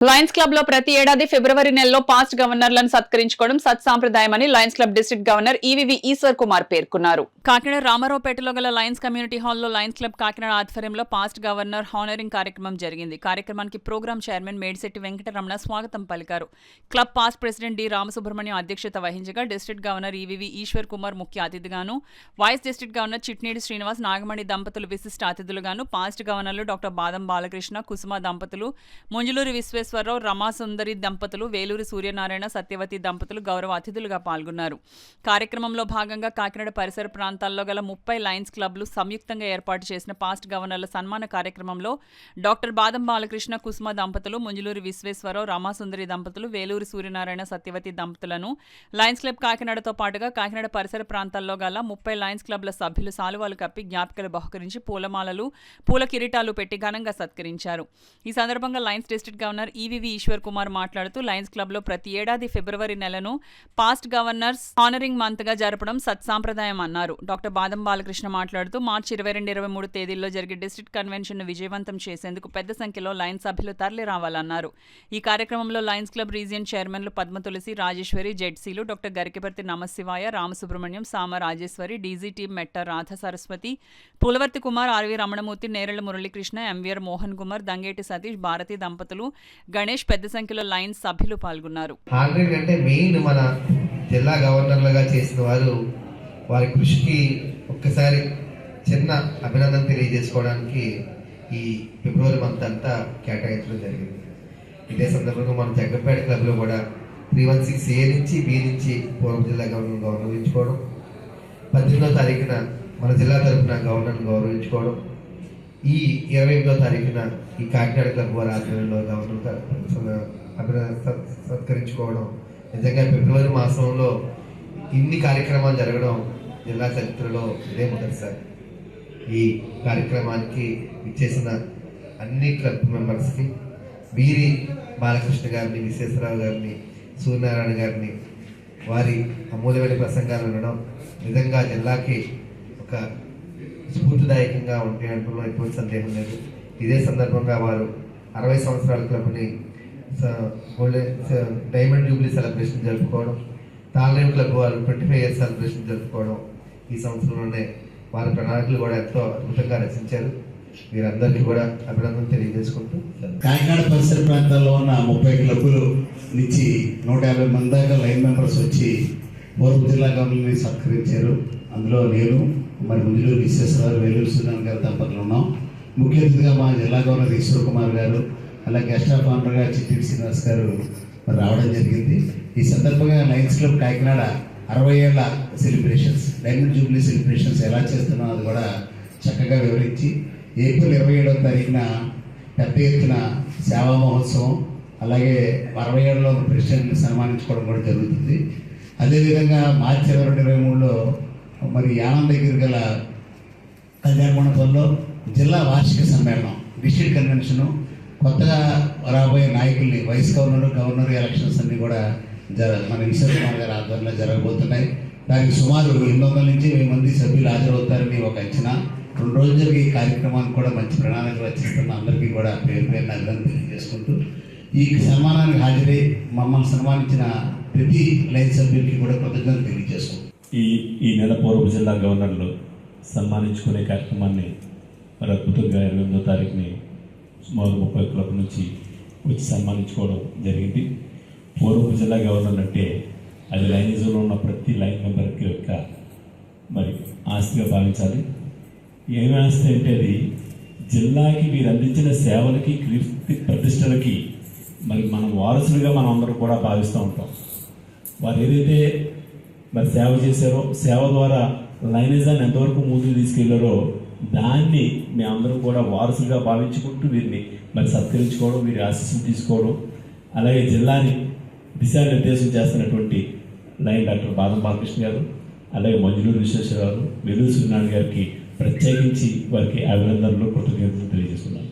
Lions club లో ప్రతి ఏడాది ఫిబ్రవరి నెలలో పాస్ట్ గవర్నర్లను సత్కరించుకోవడం సత్సాంప్రదాయమని Lions Club district governor EVV Eshwar Kumar పేర్కొన్నారు. కాకినాడ రామారావుపేటలో గల లయన్స్ కమ్యూనిటీ హాల్లో లయన్స్ క్లబ్ కాకినాడ ఆధ్వర్యంలో పాస్ట్ గవర్నర్ హానరింగ్ కార్యక్రమం జరిగింది. కార్యక్రమానికి ప్రోగ్రాం చైర్మన్ మేడిశెట్టి వెంకటరమణ స్వాగతం పలికారు. Club past president D Ramasubrahmanyam అధ్యక్షత వహించగా district governor EVV Eshwar Kumar ముఖ్య అతిథిగాను, vice district governor Chitnedi Srinivas, Nagamani దంపతులు విశిష్ట అతిథులుగాను, పాస్ట్ గవర్నర్లు డాక్టర్ బాదం బాలకృష్ణ, కుసుమ దంపతులు, ముంజులూరి విశ్వేశ్వరరావు, రమాసుందరి దంపతులు, వేలూరి సూర్యనారాయణ, సత్యవతి దంపతులు గౌరవ అతిథులుగా పాల్గొన్నారు. కార్యక్రమంలో భాగంగా కాకినాడ పరిసర ప్రాంతాల్లో గల 30 లయన్స్ క్లబ్లు సంయుక్తంగా ఏర్పాటు చేసిన పాస్ట్ గవర్నర్ల సన్మాన కార్యక్రమంలో డాక్టర్ బాదం బాలకృష్ణ, కుసుమ దంపతులు, ముంజులూరి విశ్వేశ్వరరావు, రమాసుందరి దంపతులు, వేలూరి సూర్యనారాయణ, సత్యవతి దంపతులను లయన్స్ క్లబ్ కాకినాడతో పాటుగా కాకినాడ పరిసర ప్రాంతాల్లో గల 30 లయన్స్ క్లబ్ల సభ్యులు సాలువాలు కప్పి జ్ఞాపికలు బహుకరించి పూలమాలలు, పూల కిరీటాలు పెట్టి ఘనంగా సత్కరించారు. ఈ సందర్భంగా Lions district governor EVV Eshwar Kumar మాట్లాడుతూ లయన్స్ క్లబ్ లో ప్రతి ఏడాది ఫిబ్రవరి నెలను పాస్ట్ గవర్నర్స్ హానరింగ్ మంత్ గా జరపడం సత్సాంప్రదాయం అన్నారు. డాక్టర్ బాదం బాలకృష్ణ మాట్లాడుతూ మార్చి 22, 23 తేదీల్లో జరిగే డిస్ట్రిక్ట్ కన్వెన్షన్ ను విజయవంతం చేసేందుకు పెద్ద సంఖ్యలో లయన్స్ సభ్యులు తరలి రావాలన్నారు. ఈ కార్యక్రమంలో లయన్స్ క్లబ్ రీజియన్ చైర్మన్లు పద్మ తులసి, రాజేశ్వరి, జెడ్సీలు డాక్టర్ గరికపర్తి నమశివాయ, రామసుబ్రహ్మణ్యం, సామ రాజేశ్వరి, డీజీ టీం మెట్ట రాధ సరస్వతి, పులవర్తి కుమార్, ఆర్వి రమణమూర్తి, నేరెళ్ల మురళీకృష్ణ, ఎంవీఆర్ మోహన్ కుమార్, దంగేటి సతీష్, భారతి దంపతులు, గణేష్ పెద్ద సంఖ్యలో లయన్స్ సభ్యులు పాల్గొన్నారు. అంటే మెయిన్ మన జిల్లా గవర్నర్లుగా చేసిన వారు వారి కృషికి ఒక్కసారి చిన్న అభినందన తెలియజేసుకోవడానికి ఈ ఫిబ్రవరి మంత్ అంతా కేటాయించడం జరిగింది. ఇదే సందర్భంగా మన జగ్గంపేట క్లబ్లో కూడా 316A నుంచి బి నుంచి పూర్వ జిల్లా గవర్నర్ గౌరవించుకోవడం, 18వ తారీఖున మన జిల్లా తరఫున గవర్నర్ని గౌరవించుకోవడం, ఈ 28వ తారీఖున ఈ కాకినాడ క్లబ్ వారి ఆధ్వర్యంలో గవర్నర్ సత్కరించుకోవడం నిజంగా ఫిబ్రవరి మాసంలో ఇన్ని కార్యక్రమాలు జరగడం జిల్లా చరిత్రలో ఇదే మొదటిసారి. ఈ కార్యక్రమానికి ఇచ్చేసిన అన్ని క్లబ్ మెంబర్స్కి, వీరి బాలకృష్ణ గారిని, విశ్వేశ్వరరావు గారిని, సూర్యనారాయణ గారిని వారి అమూల్యమైన ప్రసంగాలు వినడం నిజంగా జిల్లాకి ఒక స్ఫూర్తిదాయకంగా ఉంటాయి అంటున్నా ఎటువంటి సందేహం లేదు. ఇదే సందర్భంగా వారు 60 సంవత్సరాల క్లబ్ని డైమండ్ జూబ్లీ సెలబ్రేషన్ జరుపుకోవడం, తాళరేవు క్లబ్ వారు 25 ఇయర్స్ సెలబ్రేషన్ జరుపుకోవడం ఈ సంవత్సరంలోనే వారి ప్రణాళికలు కూడా ఎంతో అద్భుతంగా రచించారు. వీరందరికీ కూడా అభినందన తెలియజేసుకుంటూ కాకినాడ పరిసర ప్రాంతాల్లో ఉన్న 30 క్లబ్బులు నుంచి 150 మంది దాకా లైన్ మెంబర్స్ వచ్చి పూర్వ జిల్లా గవర్నర్ని సత్కరించారు. అందులో నేను మరి ముంజులూరు విశ్వేశ్వరరావు, వేలూరు సూర్యనారాయణ గారి దంపతులు ఉన్నాం. ముఖ్య అతిథిగా మా జిల్లా గవర్నర్ ఈశ్వర్ కుమార్ గారు, అలాగే గెస్ట్ ఆఫ్ ఆనర్గా చిట్టిడి శ్రీనివాస్ గారు మరి రావడం జరిగింది. ఈ సందర్భంగా లయన్స్ క్లబ్ కాకినాడ 60 ఏళ్ల సెలబ్రేషన్స్, డైమండ్ జూబ్లీ సెలబ్రేషన్స్ ఎలా చేస్తున్నాం అది కూడా చక్కగా వివరించి ఏప్రిల్ 27వ తారీఖున పెద్ద ఎత్తున సేవా మహోత్సవం, అలాగే 60 ఏళ్ళలో ప్రెసిడెంట్ని సన్మానించుకోవడం కూడా జరుగుతుంది. అదేవిధంగా మార్చి 22, 23లో మరి యానం దగ్గర గల కళ్యాణ మండపంలో జిల్లా వార్షిక సమ్మేళనం, డిస్ట్రిక్ట్ కన్వెన్షను, కొత్తగా రాబోయే నాయకుల్ని, వైస్ గవర్నర్ ఎలక్షన్స్ అన్నీ కూడా మన ఈశ్వర్ కుమార్ గారి ఆధ్వర్యంలో జరగబోతున్నాయి. దానికి సుమారు 800 నుంచి 1000 మంది సభ్యులు హాజరవుతారని ఒక అంచనా. 2 రోజులు జరిగే ఈ కార్యక్రమానికి కూడా మంచి ప్రణాళిక రచిస్తున్న అందరికీ కూడా పేరు పేరున అభినందన తెలియజేసుకుంటూ ఈ సన్మానానికి హాజరై మమ్మల్ని సన్మానించిన ప్రతి లైన్ సభ్యులకి కూడా కృతజ్ఞతలు తెలియజేసుకుంటాం. ఈ నెల పూర్వ జిల్లా గవర్నర్లు సన్మానించుకునే కార్యక్రమాన్ని మరి అద్భుతంగా 28వ తారీఖుని సుమారు 30 క్లబ్ నుంచి వచ్చి సన్మానించుకోవడం జరిగింది. పూర్వ జిల్లా గవర్నర్ అంటే అది లైనిజంలో ఉన్న ప్రతి లైన్ మెంబర్కి యొక్క మరి ఆస్తిగా భావించాలి. ఏమి ఆస్తి అంటే అది జిల్లాకి మీరు అందించిన సేవలకి, కీర్తి ప్రతిష్టలకి మరి మనం వారసులుగా మనం అందరూ కూడా భావిస్తూ ఉంటాం. వారు ఏదైతే మరి సేవ చేశారో, సేవ ద్వారా లైనిజాన్ని ఎంతవరకు ముందుకు తీసుకెళ్లారో దాన్ని మేమందరం కూడా వారసులుగా భావించుకుంటూ వీరిని మరి సత్కరించుకోవడం, వీరి ఆశీస్సులు తీసుకోవడం, అలాగే జిల్లాని దిశానిర్దేశం చేస్తున్నటువంటి లైన్ డాక్టర్ బాదం బాలకృష్ణ గారు, అలాగే మంజులూరు విశ్వేశ్వరరావు, వేలూరు సూర్యనారాయణ గారికి ప్రత్యేకించి వారికి అభినందనలు, కృతజ్ఞతలు తెలియజేస్తారు.